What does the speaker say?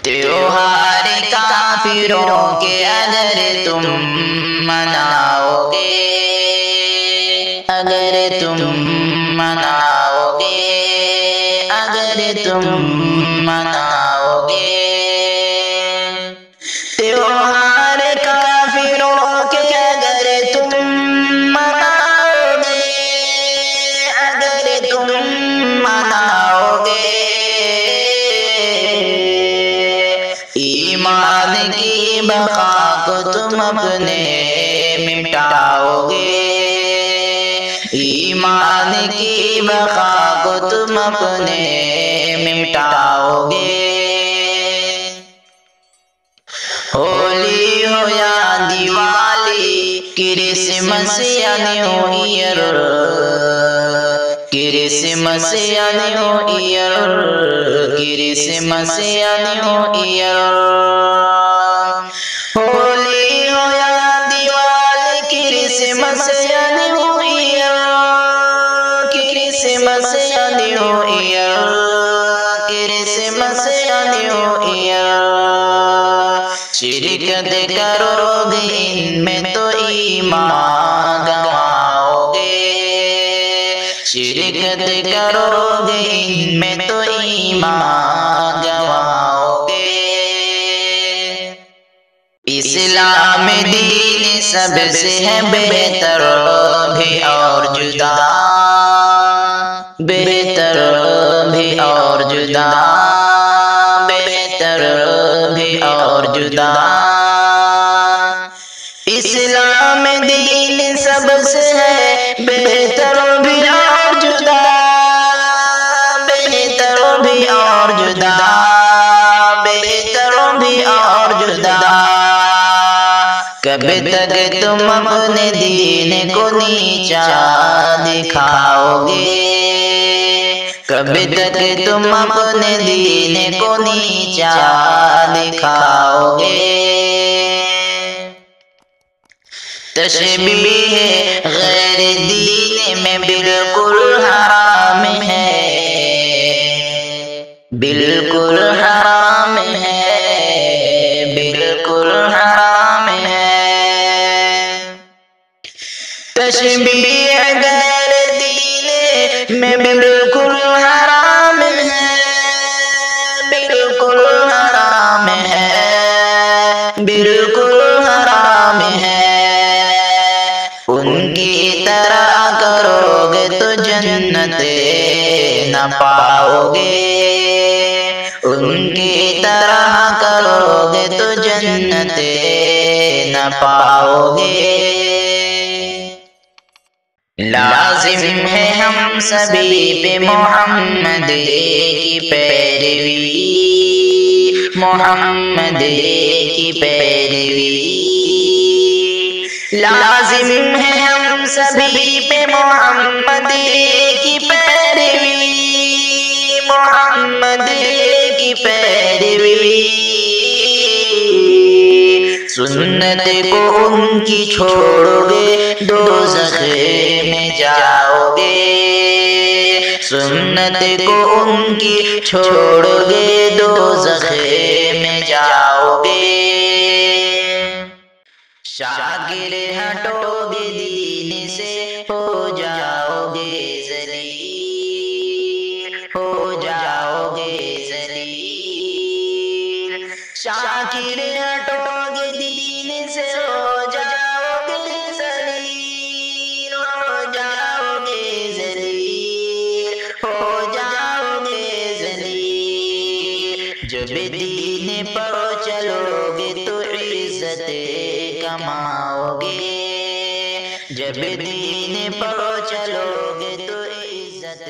تیوہار کافروں کے اگر تم مناؤ گے، اگر تم مناؤ گے، اگر تم مناؤ گے، تیوہار کافروں کے اگر تم مناؤ گے، اگر تم مناؤ گے، ایمان کی بقا کو تم اپنے مٹاؤ گے، ایمان کی بقا کو تم اپنے مٹاؤ گے، ہولی ہو یا دیوالی، کرسمس یا نیو ایئر، کرسمس یا نیو ایئر، کرسمس یا نیو ایئر، ہولی ہو یا دیوالی، کرسمس یا نیو ایئر، کرسمس یا نیو ایئر، کرسمس یا نیو ایئر، شرکت کرو گے ان میں تو ایمان گواؤ گے، شرکت کرو گے ان میں تو ایمان گواؤ گے، اسلام دین سب سے ہے بہتر بھی اور جدا، بہتر بھی اور جدا، بہتر بھی اور جدا، اسلام دین سب سے ہے بہتر بھی اور جدا، بہتر بھی اور جدا، بہتر بھی اور جدا، کب تک تم اپنے دین کو نیچا دکھاؤ گے، کب تک تم اپنے دین کو نیچا دکھاؤ گے، تشبیہ غیر دین میں بالکل حرام ہے، بالکل حرام ہے، بالکل حرام ہے، تشبیہ غیر دین میں بالکل حرام ہے، بالکل حرام ہے، بالکل حرام ہے، ان کی طرح کرو گے تو جنت نہ پاؤ گے، ان کی طرح کرو گے تو جنت نہ پاؤ گے، لازم ہے ہم سبھی پہ محمد کی پیروی، محمد کی پیروی، لازم ہے ہم سبھی پہ محمد کی پیروی، محمد کی پیروی، سنت کو ان کی چھوڑو گے دوزخ میں جاؤ گے، سنت کو ان کی چھوڑو گے دوزخ میں جاؤ گے، شاگر ہٹو گے دین سے ہو جاؤ گے ذلیل، ہو جاؤ گے ذلیل، شاگر ہٹو گے دین سے ہو جاؤ گے ذلیل، ہو جاؤ گے ذلیل، ہو جاؤ گے ذلیل، جب دین پر چلو گے تو عزت کماؤ گے، جب دین پر چلو گے تو عزت